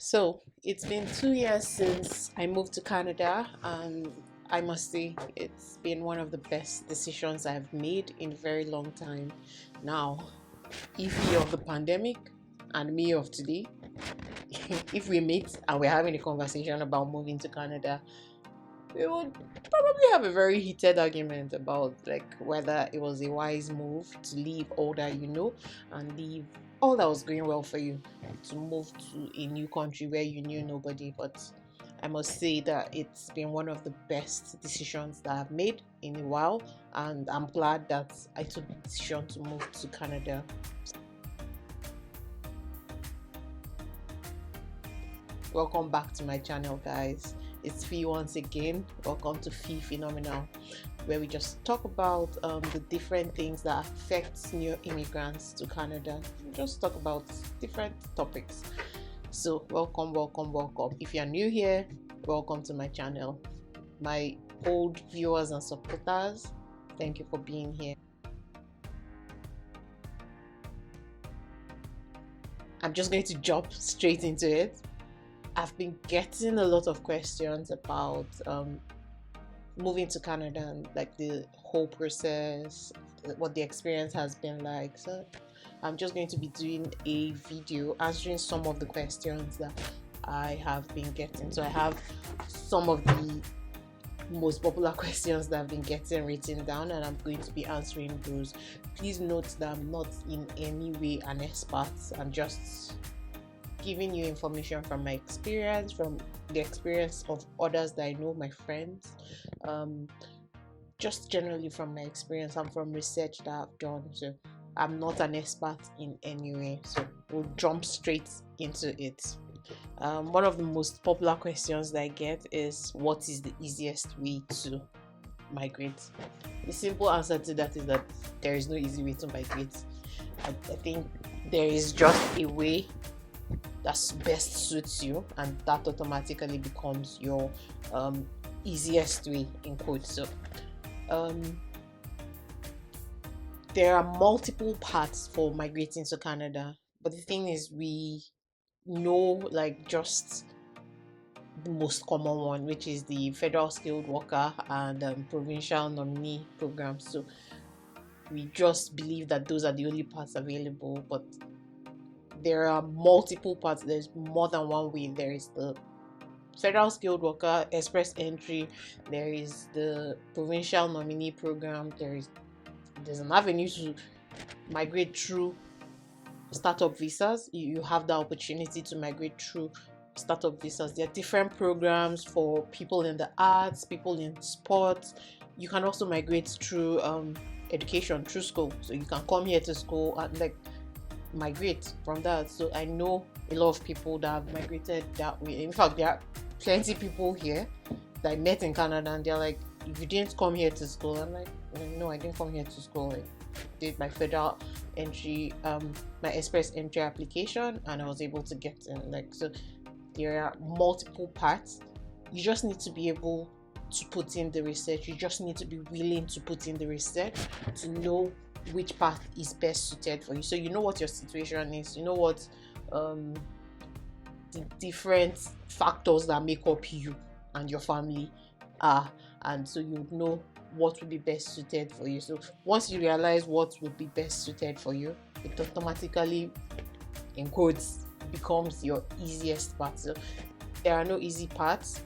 So it's been 2 years since I moved to Canada, and I must say it's been one of the best decisions I've made in a very long time. Now, if you of the pandemic and me of today, if we meet and we're having a conversation about moving to Canada, we would probably have a very heated argument about like whether it was a wise move to leave all that you know and leave all that was going well for you to move to a new country where you knew nobody. But I must say that it's been one of the best decisions that I've made in a while, and I'm glad that I took the decision to move to Canada. Welcome back to my channel, guys. It's Fee once again. Welcome to Fee Phenomenal, where we just talk about the different things that affect new immigrants to Canada. We just talk about different topics. So welcome, welcome, welcome. If you're new here, welcome to my channel. My old viewers and supporters, thank you for being here. I'm just going to jump straight into it. I've been getting a lot of questions about moving to Canada and like the whole process, what the experience has been like. So I'm just going to be doing a video answering some of the questions that I have been getting. So I have some of the most popular questions that I've been getting written down, and I'm going to be answering those. Please note that I'm not in any way an expert. I'm just giving you information from my experience, from the experience of others that I know, my friends, just generally from my experience and from research that I've done. So I'm not an expert in any way. So we'll jump straight into it. One of the most popular questions that I get is, what is the easiest way to migrate? The simple answer to that is that there is no easy way to migrate. I think there is just a way that best suits you, and that automatically becomes your easiest way, in quotes. So there are multiple paths for migrating to Canada, but the thing is, we know like just the most common one, which is the federal skilled worker and provincial nominee program. So we just believe that those are the only paths available, but there are multiple paths. There's more than one way. There is the federal skilled worker express entry, there is the provincial nominee program, there's an avenue to migrate through startup visas. You have the opportunity to migrate through startup visas. There are different programs for people in the arts, people in sports. You can also migrate through education, through school. So you can come here to school and like migrate from that. So I know a lot of people that have migrated that way. In fact, there are plenty of people here that I met in Canada, and they're like, if you didn't come here to school, I'm like, no, I didn't come here to school. I did my federal entry, my express entry application, and I was able to get in. Like, so there are multiple parts. You just need to be able to put in the research. You just need to be willing to put in the research to know which path is best suited for you. So you know what your situation is, you know what the different factors that make up you and your family are, and so you know what would be best suited for you. So once you realize what would be best suited for you, it automatically, in quotes, becomes your easiest path. So there are no easy paths,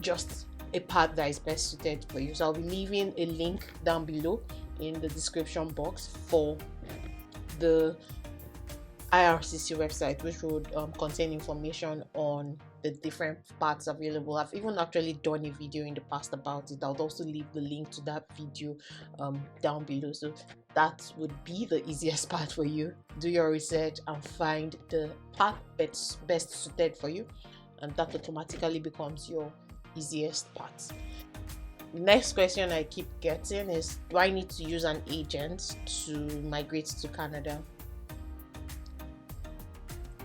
just a path that is best suited for you. So I'll be leaving a link down below in the description box for the IRCC website, which would contain information on the different paths available. I've even actually done a video in the past about it. I'll also leave the link to that video down below. So that would be the easiest path for you. Do your research and find the path that's best suited for you, and that automatically becomes your easiest path. The next question I keep getting is, do I need to use an agent to migrate to Canada?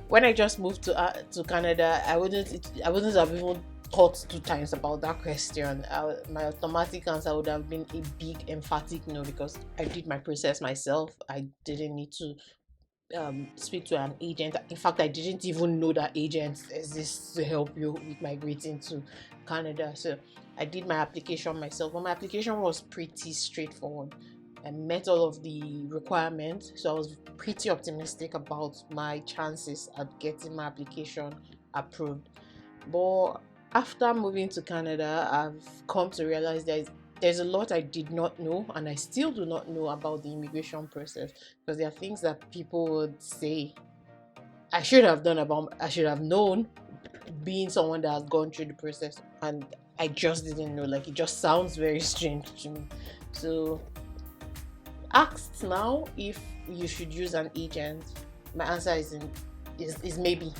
When I just moved to Canada, I wouldn't have even thought 2 times about that question. My automatic answer would have been a big emphatic no, because I did my process myself. I didn't need to speak to an agent. In fact, I didn't even know that agents exist to help you with migrating to Canada. So I did my application myself, but my application was pretty straightforward. I met all of the requirements, so I was pretty optimistic about my chances at getting my application approved. But after moving to Canada, I've come to realize there's a lot I did not know, and I still do not know about the immigration process, because there are things that people would say I should have known, being someone that has gone through the process, and I just didn't know. Like, it just sounds very strange to me. So, asked now if you should use an agent, my answer is maybe,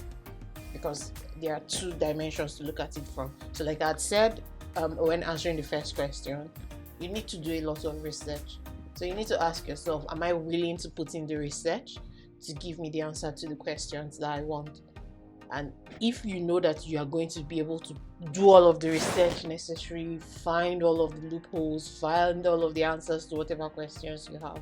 because there are two dimensions to look at it from. So, like I had said, when answering the first question, you need to do a lot of research. So you need to ask yourself, am I willing to put in the research to give me the answer to the questions that I want? And if you know that you are going to be able to do all of the research necessary, find all of the loopholes, find all of the answers to whatever questions you have,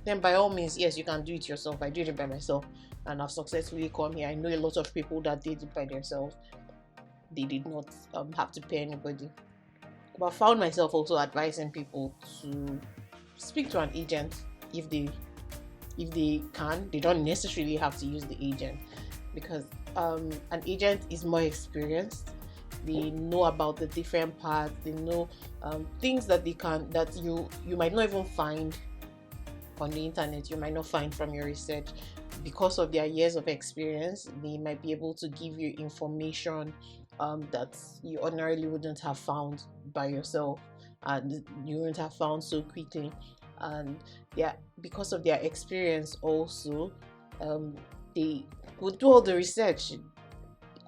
then by all means, yes, you can do it yourself. I did it by myself, and I've successfully come here. I know a lot of people that did it by themselves. They did not have to pay anybody. But I found myself also advising people to speak to an agent if they can. They don't necessarily have to use the agent, because an agent is more experienced. They know about the different parts. They know things that you might not even find on the internet, you might not find from your research. Because of their years of experience, they might be able to give you information that you ordinarily wouldn't have found by yourself, and you wouldn't have found so quickly. And yeah, because of their experience also, they would do all the research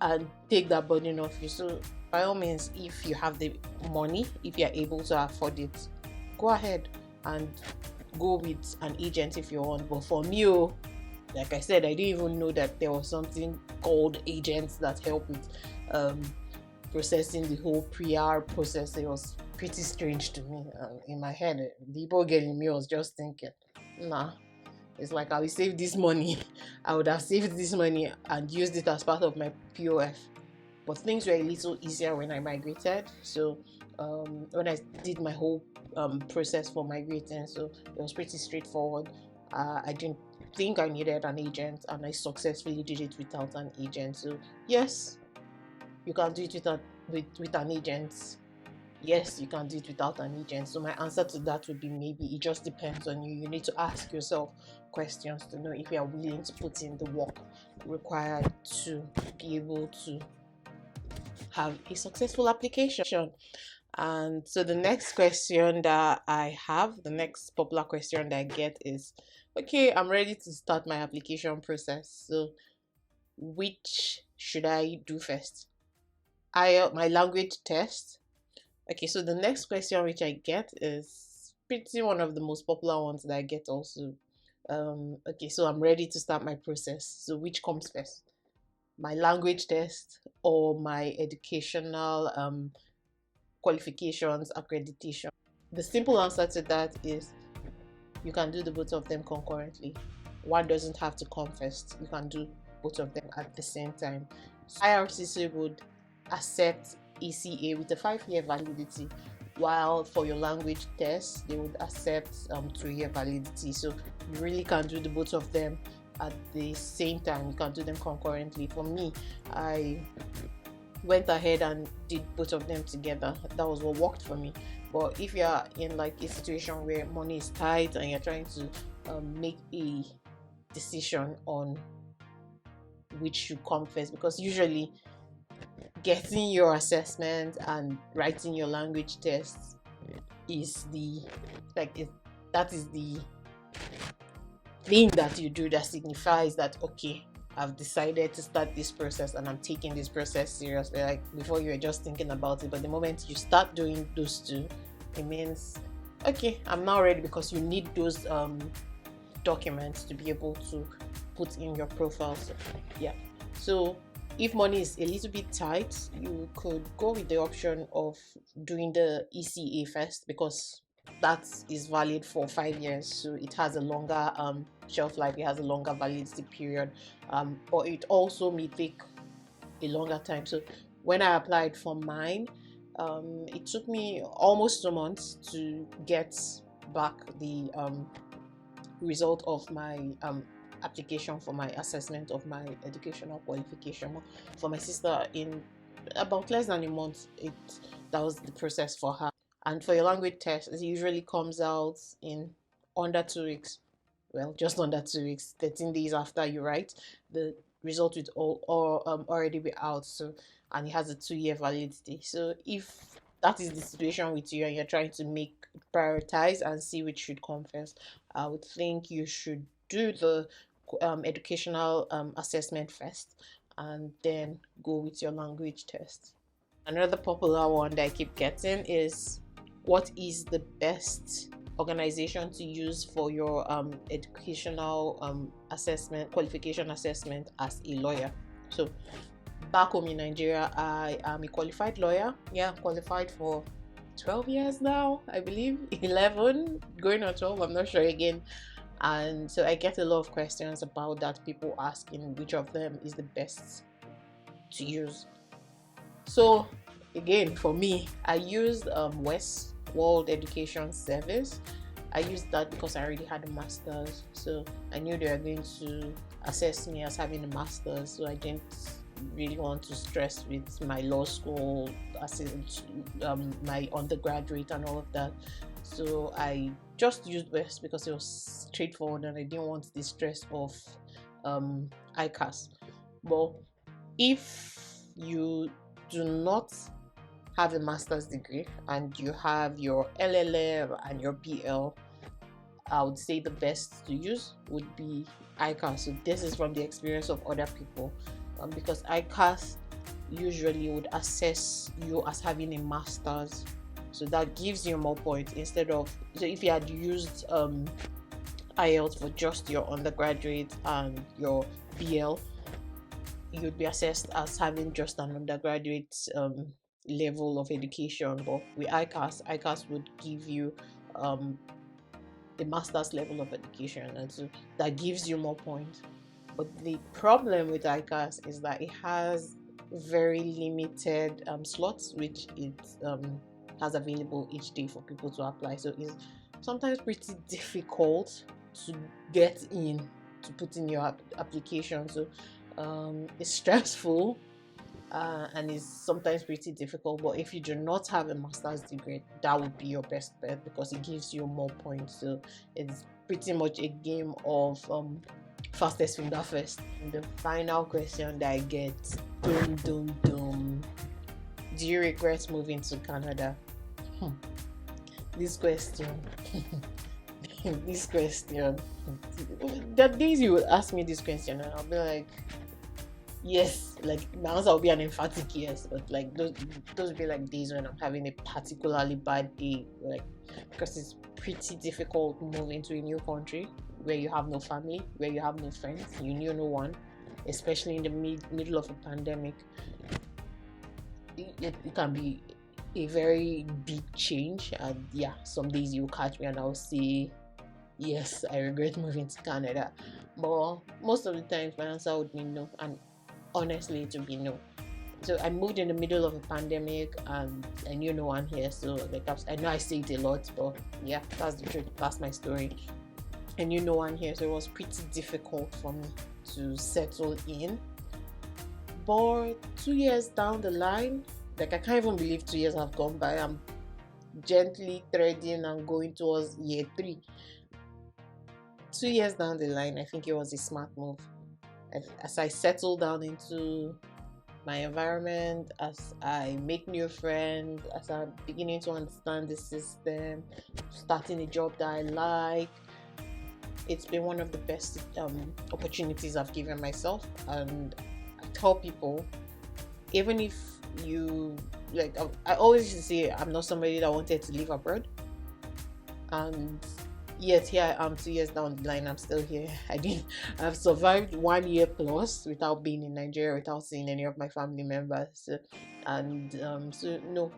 and take that burden off you. So by all means, if you have the money, if you're able to afford it, go ahead and go with an agent if you want. But for me, like I said, I didn't even know that there was something called agents that help with processing the whole pre-R process. It was pretty strange to me. In my head, the Igbo girl in me was just thinking, nah, it's like, I will save this money. I would have saved this money and used it as part of my POF. But things were a little easier when I migrated. So when I did my whole process for migrating, so it was pretty straightforward. I didn't think I needed an agent, and I successfully did it without an agent. So yes, you can do it with an agent. Yes, you can do it without an agent. So my answer to that would be maybe. It just depends on you. You need to ask yourself questions to know if you are willing to put in the work required to be able to have a successful application. And so the next question that I have, the next popular question that I get is, okay, I'm ready to start my application process. So which should I do first? My language test. Okay, so the next question which I get is pretty one of the most popular ones that I get also. Okay, so I'm ready to start my process. So which comes first? My language test or my educational qualifications accreditation? The simple answer to that is you can do the both of them concurrently. One doesn't have to come first. You can do both of them at the same time. So IRCC would accept ECA with a 5-year validity, while for your language test they would accept 2-year validity. So you really can do the both of them at the same time. You can do them concurrently. For me, I went ahead and did both of them together. That was what worked for me. But if you are in like a situation where money is tight and you're trying to make a decision on which should come first, because usually getting your assessment and writing your language tests is that is the thing that you do that signifies that, okay, I've decided to start this process and I'm taking this process seriously. Like, before you were just thinking about it, but the moment you start doing those two, it means, okay, I'm now ready, because you need those documents to be able to put in your profile. So, yeah. So if money is a little bit tight, you could go with the option of doing the ECA first, because that is valid for 5 years, so it has a longer shelf life, it has a longer validity period, but it also may take a longer time. So when I applied for mine, it took me almost 2 months to get back the result of my application for my assessment of my educational qualification. For my sister, in about less than a month, that was the process for her. And for your language test, it usually comes out in under 2 weeks. Well, just under 2 weeks, 13 days after you write, the result would already be out. So, and it has a 2 year validity. So, if that is the situation with you and you're trying to prioritize and see which should come first, I would think you should do the educational assessment first and then go with your language test. Another popular one that I keep getting is, what is the best organization to use for your educational qualification assessment as a lawyer? So back home in Nigeria, I am a qualified lawyer. Yeah, qualified for 12 years now, I believe. 11 going on 12, I'm not sure again. And so I get a lot of questions about that, people asking which of them is the best to use. So again, for me, I used West World Education Service. I used that because I already had a master's, so I knew they were going to assess me as having a master's, so I didn't really want to stress with my law school, my undergraduate and all of that. So I just used West because it was straightforward and I didn't want the stress of ICAS. But if you do not have a master's degree and you have your LLM and your BL, I would say the best to use would be ICAS. So this is from the experience of other people, because ICAS usually would assess you as having a master's, so that gives you more points instead of, so if you had used IELTS for just your undergraduate and your BL, you'd be assessed as having just an undergraduate level of education. But with ICAS would give you the master's level of education, and so that gives you more points. But the problem with ICAS is that it has very limited slots which it has available each day for people to apply. So it's sometimes pretty difficult to get in, to put in your application. So it's stressful, and it's sometimes pretty difficult. But if you do not have a master's degree, that would be your best bet because it gives you more points. So it's pretty much a game of fastest finger first. And the final question that I get, do you regret moving to Canada? This question. This question. The days you would ask me this question and I'll be like, yes, like my answer will be an emphatic yes, but like those will be like days when I'm having a particularly bad day, like, because it's pretty difficult moving to a new country where you have no family, where you have no friends, you knew no one, especially in the middle of a pandemic. It can be a very big change, and yeah, some days you'll catch me and I'll say yes, I regret moving to Canada, but most of the times my answer would be no, and honestly it would be no. So I moved in the middle of a pandemic and I knew no one here, so like I know I say it a lot, but yeah, that's the truth, that's my story. I knew no one here, so it was pretty difficult for me to settle in. But 2 years down the line, like I can't even believe 2 years have gone by. I'm gently threading and going towards year 3. 2 years down the line, I think it was a smart move. As I settle down into my environment, as I make new friends, as I'm beginning to understand the system, starting a job that I like, it's been one of the best opportunities I've given myself. And I tell people, even if you like, I always used to say I'm not somebody that wanted to live abroad, and yet here I am 2 years down the line, I'm still here. I've survived 1 year plus without being in Nigeria, without seeing any of my family members, and so no,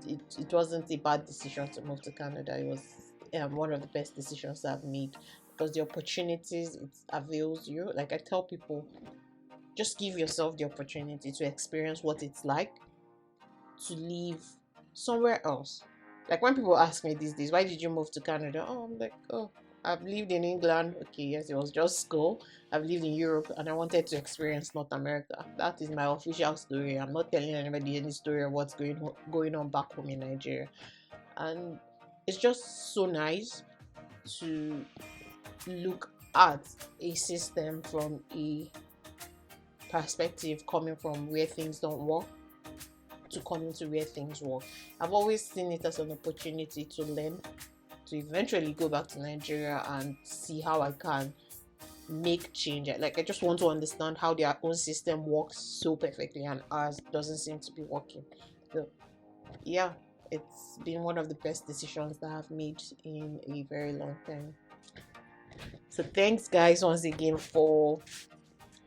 it wasn't a bad decision to move to Canada. It was one of the best decisions I've made, because the opportunities it avails you. Like I tell people, just give yourself the opportunity to experience what it's like to live somewhere else. Like when people ask me these days, why did you move to Canada? Oh, I'm like, oh, I've lived in England. Okay, yes, it was just school. I've lived in Europe and I wanted to experience North America. That is my official story. I'm not telling anybody any story of what's going on back home in Nigeria. And it's just so nice to look at a system from a perspective coming from where things don't work to coming to where things work. I've always seen it as an opportunity to learn, to eventually go back to Nigeria and see how I can make change. Like I just want to understand how their own system works so perfectly and ours doesn't seem to be working. So yeah, it's been one of the best decisions that I've made in a very long time. So thanks guys once again for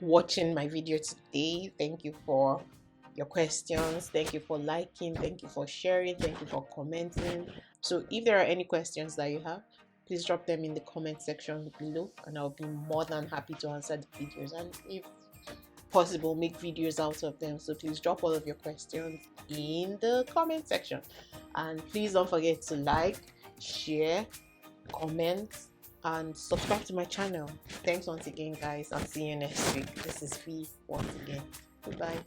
watching my video today. Thank you for your questions. Thank you for liking. Thank you for sharing. Thank you for commenting. So if there are any questions that you have, please drop them in the comment section below and I'll be more than happy to answer the videos, and if possible make videos out of them. So please drop all of your questions in the comment section, and please don't forget to like, share, comment, and subscribe to my channel. Thanks once again guys. I'll see you next week. This is Fee once again. Goodbye.